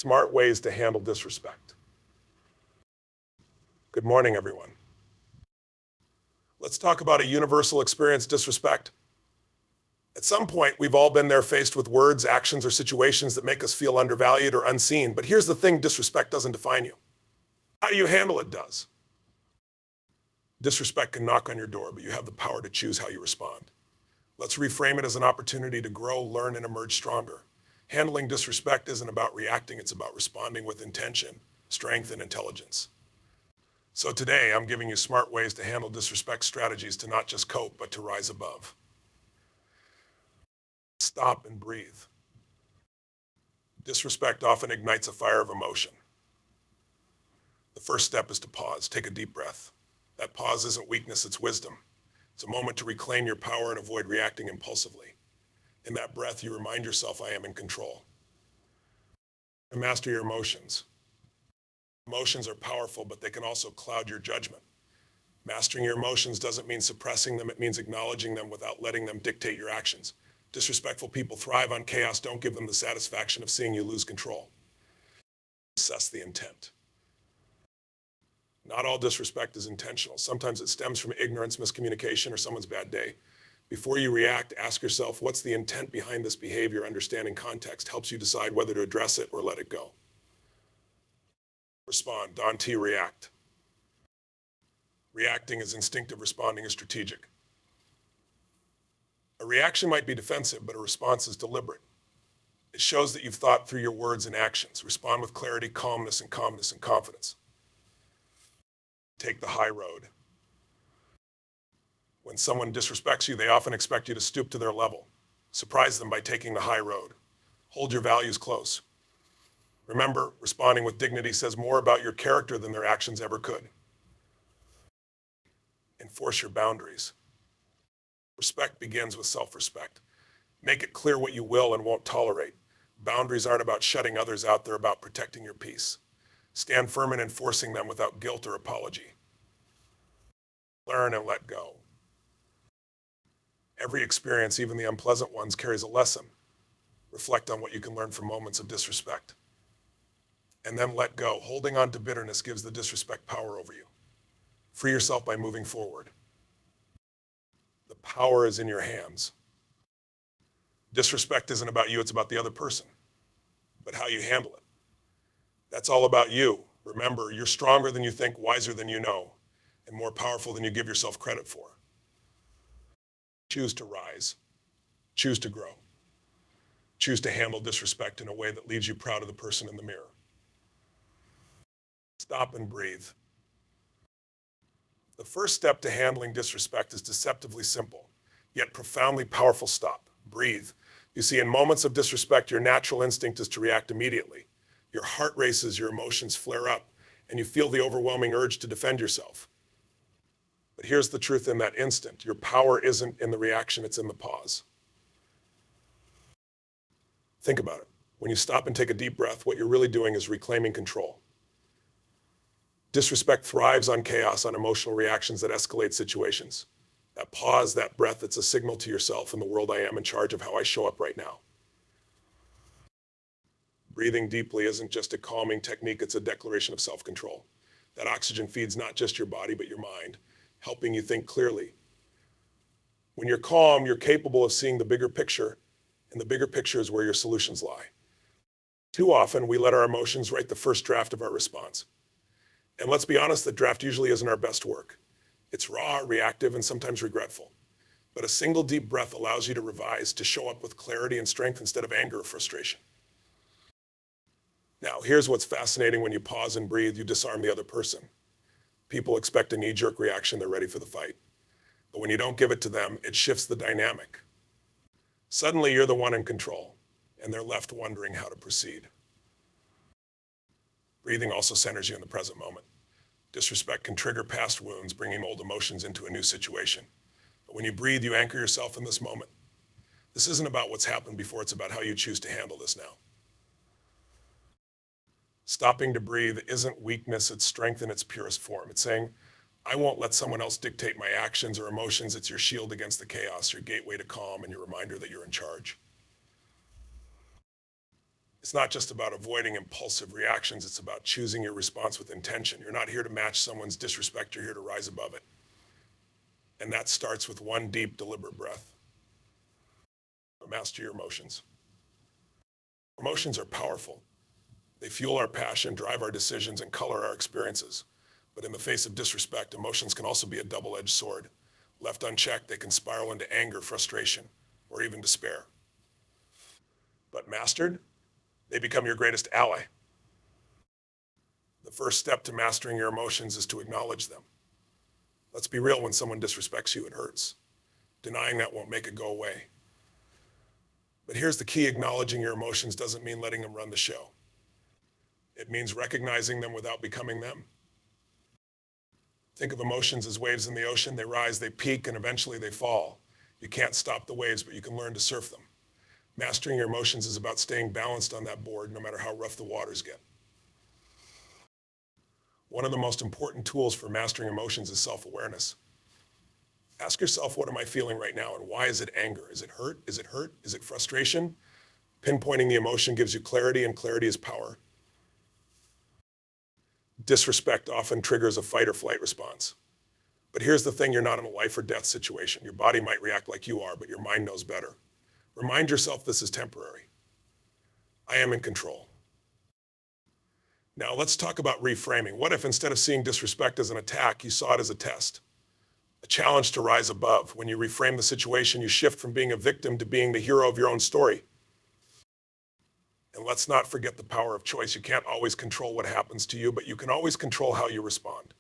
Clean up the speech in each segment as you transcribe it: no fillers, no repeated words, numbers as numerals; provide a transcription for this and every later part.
Smart ways to handle disrespect. Good morning, everyone. Let's talk about a universal experience, disrespect. At some point, we've all been there faced with words, actions, or situations that make us feel undervalued or unseen. But here's the thing, disrespect doesn't define you. How you handle it does. Disrespect can knock on your door, but you have the power to choose how you respond. Let's reframe it as an opportunity to grow, learn, and emerge stronger. Handling disrespect isn't about reacting, it's about responding with intention, strength, and intelligence. So today, I'm giving you smart ways to handle disrespect strategies to not just cope, but to rise above. Stop and breathe. Disrespect often ignites a fire of emotion. The first step is to pause. Take a deep breath. That pause isn't weakness, it's wisdom. It's a moment to reclaim your power and avoid reacting impulsively. In that breath, you remind yourself, I am in control. And master your emotions. Emotions are powerful, but they can also cloud your judgment. Mastering your emotions doesn't mean suppressing them, it means acknowledging them without letting them dictate your actions. Disrespectful people thrive on chaos. Don't give them the satisfaction of seeing you lose control. Assess the intent. Not all disrespect is intentional. Sometimes it stems from ignorance, miscommunication, or someone's bad day. Before you react, ask yourself, what's the intent behind this behavior? Understanding context helps you decide whether to address it or let it go. Respond, don't react. Reacting is instinctive, responding is strategic. A reaction might be defensive, but a response is deliberate. It shows that you've thought through your words and actions. Respond with clarity, calmness, and confidence. Take the high road. When someone disrespects you, they often expect you to stoop to their level. Surprise them by taking the high road. Hold your values close. Remember, responding with dignity says more about your character than their actions ever could. Enforce your boundaries. Respect begins with self-respect. Make it clear what you will and won't tolerate. Boundaries aren't about shutting others out, they're about protecting your peace. Stand firm in enforcing them without guilt or apology. Learn and let go. Every experience, even the unpleasant ones, carries a lesson. Reflect on what you can learn from moments of disrespect. And then let go. Holding on to bitterness gives the disrespect power over you. Free yourself by moving forward. The power is in your hands. Disrespect isn't about you, it's about the other person. But how you handle it. That's all about you. Remember, you're stronger than you think, wiser than you know, and more powerful than you give yourself credit for. Choose to rise. Choose to grow. Choose to handle disrespect in a way that leaves you proud of the person in the mirror. Stop and breathe. The first step to handling disrespect is deceptively simple, yet profoundly powerful. Stop. Breathe. You see, in moments of disrespect, your natural instinct is to react immediately. Your heart races, your emotions flare up, and you feel the overwhelming urge to defend yourself. But here's the truth in that instant. Your power isn't in the reaction, it's in the pause. Think about it. When you stop and take a deep breath, what you're really doing is reclaiming control. Disrespect thrives on chaos, on emotional reactions that escalate situations. That pause, that breath, it's a signal to yourself and the world, I am in charge of how I show up right now. Breathing deeply isn't just a calming technique, it's a declaration of self-control. That oxygen feeds not just your body, but your mind, helping you think clearly. When you're calm, you're capable of seeing the bigger picture, and the bigger picture is where your solutions lie. Too often, we let our emotions write the first draft of our response. And let's be honest, the draft usually isn't our best work. It's raw, reactive, and sometimes regretful. But a single deep breath allows you to revise, to show up with clarity and strength instead of anger or frustration. Now, here's what's fascinating. When you pause and breathe, you disarm the other person. People expect a knee-jerk reaction, they're ready for the fight. But when you don't give it to them, it shifts the dynamic. Suddenly, you're the one in control, and they're left wondering how to proceed. Breathing also centers you in the present moment. Disrespect can trigger past wounds, bringing old emotions into a new situation. But when you breathe, you anchor yourself in this moment. This isn't about what's happened before, it's about how you choose to handle this now. Stopping to breathe isn't weakness, it's strength in its purest form. It's saying, I won't let someone else dictate my actions or emotions. It's your shield against the chaos, your gateway to calm, and your reminder that you're in charge. It's not just about avoiding impulsive reactions, it's about choosing your response with intention. You're not here to match someone's disrespect, you're here to rise above it. And that starts with one deep, deliberate breath. Master your emotions. Emotions are powerful. They fuel our passion, drive our decisions, and color our experiences. But in the face of disrespect, emotions can also be a double-edged sword. Left unchecked, they can spiral into anger, frustration, or even despair. But mastered, they become your greatest ally. The first step to mastering your emotions is to acknowledge them. Let's be real, when someone disrespects you, it hurts. Denying that won't make it go away. But here's the key: acknowledging your emotions doesn't mean letting them run the show. It means recognizing them without becoming them. Think of emotions as waves in the ocean. They rise, they peak, and eventually they fall. You can't stop the waves, but you can learn to surf them. Mastering your emotions is about staying balanced on that board, no matter how rough the waters get. One of the most important tools for mastering emotions is self-awareness. Ask yourself, what am I feeling right now, and why is it anger? Is it hurt? Is it hurt? Is it frustration? Pinpointing the emotion gives you clarity, and clarity is power. Disrespect often triggers a fight or flight response. But here's the thing: you're not in a life or death situation. Your body might react like you are, but your mind knows better. Remind yourself this is temporary. I am in control. Now let's talk about reframing. What if instead of seeing disrespect as an attack, you saw it as a test? A challenge to rise above. When you reframe the situation, you shift from being a victim to being the hero of your own story. And let's not forget the power of choice. You can't always control what happens to you, but you can always control how you respond.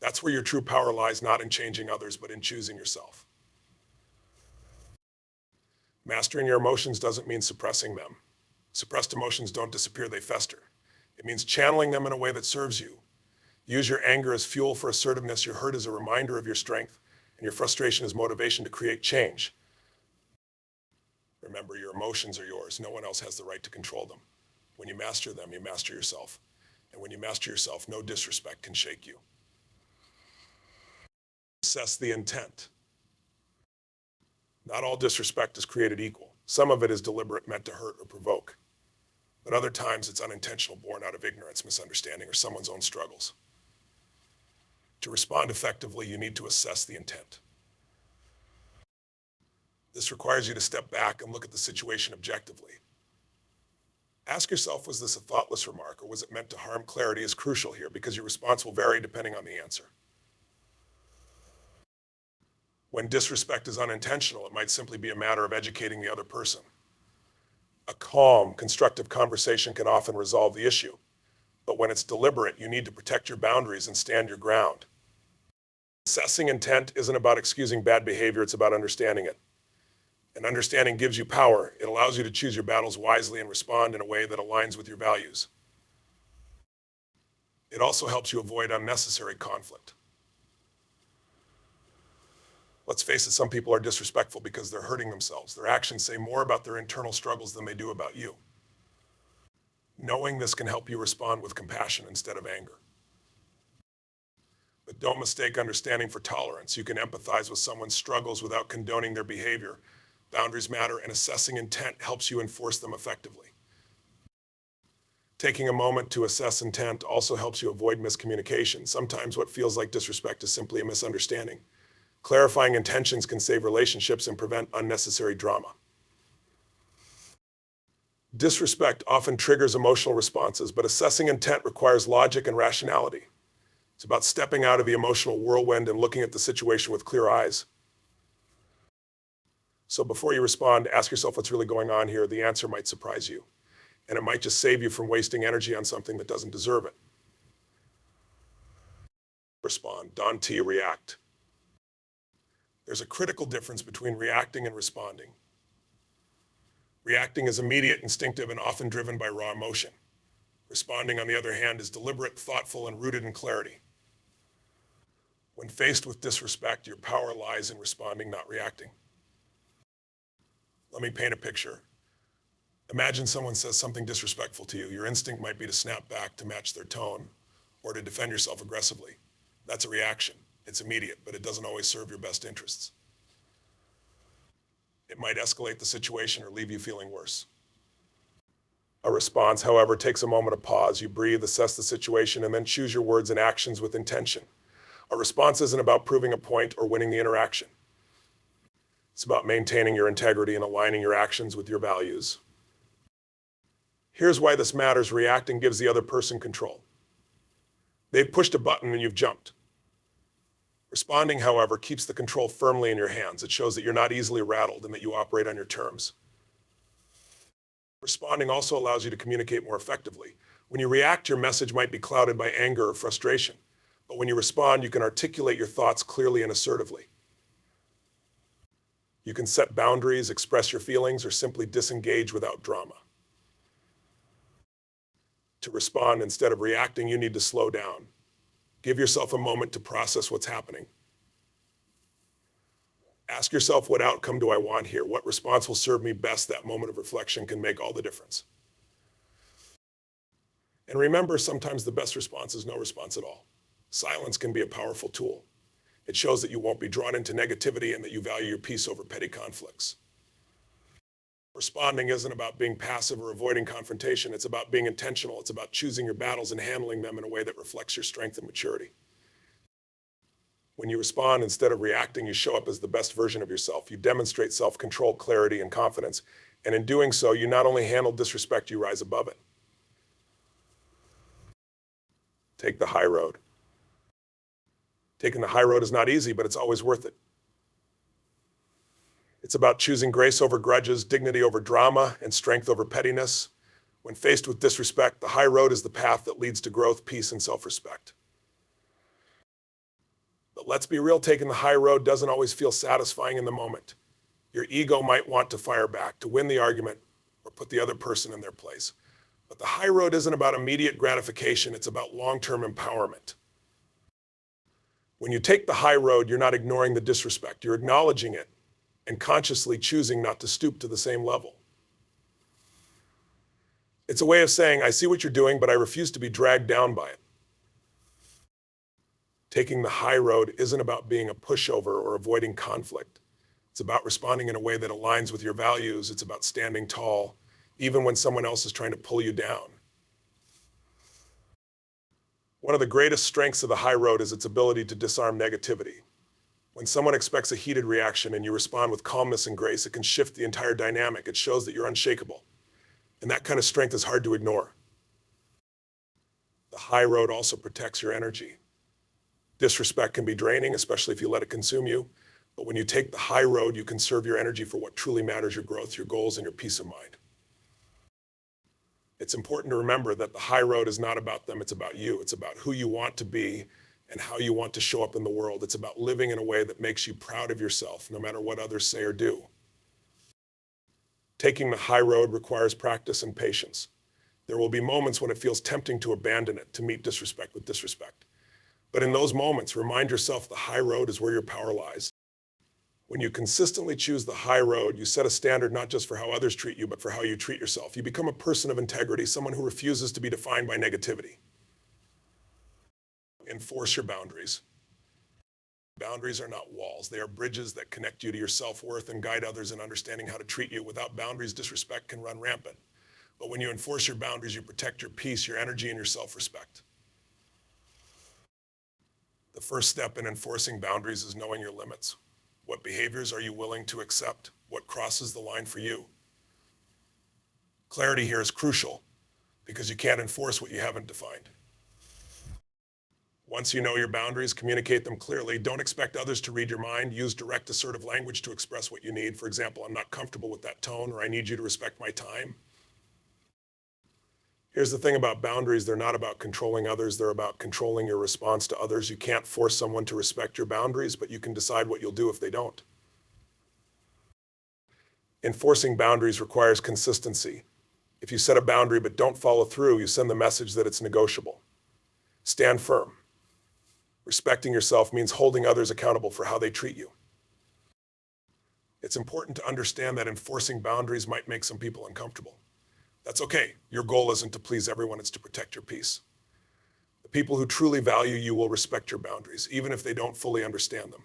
That's where your true power lies, not in changing others, but in choosing yourself. Mastering your emotions doesn't mean suppressing them. Suppressed emotions don't disappear, they fester. It means channeling them in a way that serves you. Use your anger as fuel for assertiveness, your hurt as a reminder of your strength, and your frustration as motivation to create change. Remember, your emotions are yours. No one else has the right to control them. When you master them, you master yourself. And when you master yourself, no disrespect can shake you. Assess the intent. Not all disrespect is created equal. Some of it is deliberate, meant to hurt or provoke. But other times it's unintentional, born out of ignorance, misunderstanding, or someone's own struggles. To respond effectively, you need to assess the intent. This requires you to step back and look at the situation objectively. Ask yourself, was this a thoughtless remark, or was it meant to harm? Clarity is crucial here, because your response will vary depending on the answer. When disrespect is unintentional, it might simply be a matter of educating the other person. A calm, constructive conversation can often resolve the issue. But when it's deliberate, you need to protect your boundaries and stand your ground. Assessing intent isn't about excusing bad behavior, it's about understanding it. And understanding gives you power. It allows you to choose your battles wisely and respond in a way that aligns with your values. It also helps you avoid unnecessary conflict. Let's face it, some people are disrespectful because they're hurting themselves. Their actions say more about their internal struggles than they do about you. Knowing this can help you respond with compassion instead of anger. But don't mistake understanding for tolerance. You can empathize with someone's struggles without condoning their behavior. Boundaries matter, and assessing intent helps you enforce them effectively. Taking a moment to assess intent also helps you avoid miscommunication. Sometimes what feels like disrespect is simply a misunderstanding. Clarifying intentions can save relationships and prevent unnecessary drama. Disrespect often triggers emotional responses, but assessing intent requires logic and rationality. It's about stepping out of the emotional whirlwind and looking at the situation with clear eyes. So before you respond, ask yourself what's really going on here. The answer might surprise you, and it might just save you from wasting energy on something that doesn't deserve it. Respond, don't react. There's a critical difference between reacting and responding. Reacting is immediate, instinctive, and often driven by raw emotion. Responding, on the other hand, is deliberate, thoughtful, and rooted in clarity. When faced with disrespect, your power lies in responding, not reacting. Let me paint a picture. Imagine someone says something disrespectful to you. Your instinct might be to snap back to match their tone or to defend yourself aggressively. That's a reaction. It's immediate, but it doesn't always serve your best interests. It might escalate the situation or leave you feeling worse. A response, however, takes a moment of pause. You breathe, assess the situation, and then choose your words and actions with intention. A response isn't about proving a point or winning the interaction. It's about maintaining your integrity and aligning your actions with your values. Here's why this matters. Reacting gives the other person control. They've pushed a button and you've jumped. Responding, however, keeps the control firmly in your hands. It shows that you're not easily rattled and that you operate on your terms. Responding also allows you to communicate more effectively. When you react, your message might be clouded by anger or frustration. But when you respond, you can articulate your thoughts clearly and assertively. You can set boundaries, express your feelings, or simply disengage without drama. To respond instead of reacting, you need to slow down. Give yourself a moment to process what's happening. Ask yourself, what outcome do I want here? What response will serve me best? That moment of reflection can make all the difference. And remember, sometimes the best response is no response at all. Silence can be a powerful tool. It shows that you won't be drawn into negativity and that you value your peace over petty conflicts. Responding isn't about being passive or avoiding confrontation. It's about being intentional. It's about choosing your battles and handling them in a way that reflects your strength and maturity. When you respond instead of reacting, you show up as the best version of yourself. You demonstrate self-control, clarity, and confidence. And in doing so, you not only handle disrespect, you rise above it. Take the high road. Taking the high road is not easy, but it's always worth it. It's about choosing grace over grudges, dignity over drama, and strength over pettiness. When faced with disrespect, the high road is the path that leads to growth, peace, and self-respect. But let's be real, taking the high road doesn't always feel satisfying in the moment. Your ego might want to fire back, to win the argument, or put the other person in their place. But the high road isn't about immediate gratification, it's about long-term empowerment. When you take the high road, you're not ignoring the disrespect, you're acknowledging it and consciously choosing not to stoop to the same level. It's a way of saying, I see what you're doing, but I refuse to be dragged down by it. Taking the high road isn't about being a pushover or avoiding conflict. It's about responding in a way that aligns with your values. It's about standing tall, even when someone else is trying to pull you down. One of the greatest strengths of the high road is its ability to disarm negativity. When someone expects a heated reaction and you respond with calmness and grace, it can shift the entire dynamic. It shows that you're unshakable. And that kind of strength is hard to ignore. The high road also protects your energy. Disrespect can be draining, especially if you let it consume you. But when you take the high road, you conserve your energy for what truly matters, your growth, your goals, and your peace of mind. It's important to remember that the high road is not about them, it's about you. It's about who you want to be and how you want to show up in the world. It's about living in a way that makes you proud of yourself, no matter what others say or do. Taking the high road requires practice and patience. There will be moments when it feels tempting to abandon it, to meet disrespect with disrespect. But in those moments, remind yourself the high road is where your power lies. When you consistently choose the high road, you set a standard not just for how others treat you, but for how you treat yourself. You become a person of integrity, someone who refuses to be defined by negativity. Enforce your boundaries. Boundaries are not walls. They are bridges that connect you to your self-worth and guide others in understanding how to treat you. Without boundaries, disrespect can run rampant. But when you enforce your boundaries, you protect your peace, your energy, and your self-respect. The first step in enforcing boundaries is knowing your limits. What behaviors are you willing to accept? What crosses the line for you? Clarity here is crucial because you can't enforce what you haven't defined. Once you know your boundaries, communicate them clearly. Don't expect others to read your mind. Use direct, assertive language to express what you need. For example, I'm not comfortable with that tone, or I need you to respect my time. Here's the thing about boundaries. They're not about controlling others. They're about controlling your response to others. You can't force someone to respect your boundaries, but you can decide what you'll do if they don't. Enforcing boundaries requires consistency. If you set a boundary but don't follow through, you send the message that it's negotiable. Stand firm. Respecting yourself means holding others accountable for how they treat you. It's important to understand that enforcing boundaries might make some people uncomfortable. That's okay. Your goal isn't to please everyone, it's to protect your peace. The people who truly value you will respect your boundaries, even if they don't fully understand them.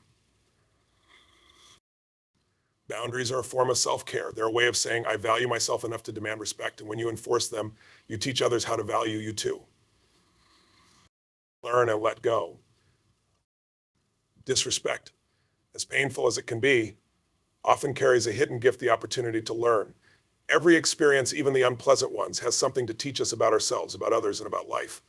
Boundaries are a form of self-care. They're a way of saying, I value myself enough to demand respect, and when you enforce them, you teach others how to value you too. Learn and let go. Disrespect, as painful as it can be, often carries a hidden gift, the opportunity to learn. Every experience, even the unpleasant ones, has something to teach us about ourselves, about others, and about life.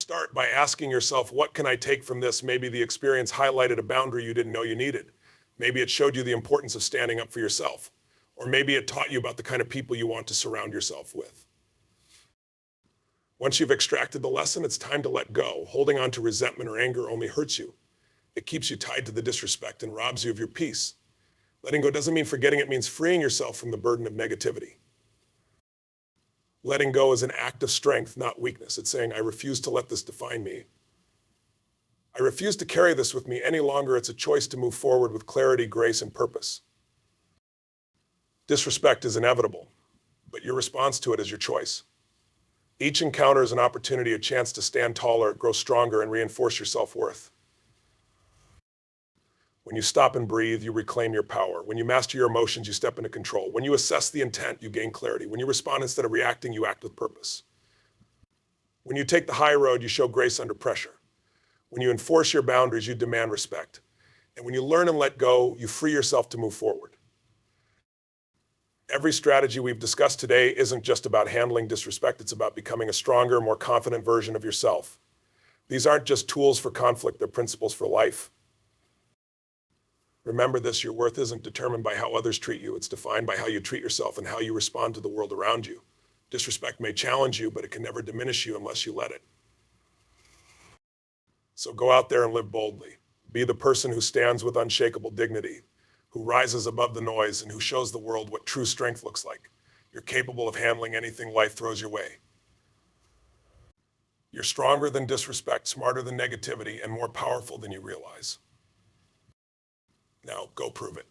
Start by asking yourself, what can I take from this? Maybe the experience highlighted a boundary you didn't know you needed. Maybe it showed you the importance of standing up for yourself. Or maybe it taught you about the kind of people you want to surround yourself with. Once you've extracted the lesson, it's time to let go. Holding on to resentment or anger only hurts you. It keeps you tied to the disrespect and robs you of your peace. Letting go doesn't mean forgetting, it means freeing yourself from the burden of negativity. Letting go is an act of strength, not weakness. It's saying, I refuse to let this define me. I refuse to carry this with me any longer. It's a choice to move forward with clarity, grace, and purpose. Disrespect is inevitable, but your response to it is your choice. Each encounter is an opportunity, a chance to stand taller, grow stronger, and reinforce your self-worth. When you stop and breathe, you reclaim your power. When you master your emotions, you step into control. When you assess the intent, you gain clarity. When you respond instead of reacting, you act with purpose. When you take the high road, you show grace under pressure. When you enforce your boundaries, you demand respect. And when you learn and let go, you free yourself to move forward. Every strategy we've discussed today isn't just about handling disrespect. It's about becoming a stronger, more confident version of yourself. These aren't just tools for conflict, they're principles for life. Remember this, your worth isn't determined by how others treat you. It's defined by how you treat yourself and how you respond to the world around you. Disrespect may challenge you, but it can never diminish you unless you let it. So go out there and live boldly. Be the person who stands with unshakable dignity, who rises above the noise, and who shows the world what true strength looks like. You're capable of handling anything life throws your way. You're stronger than disrespect, smarter than negativity, and more powerful than you realize. Now, go prove it.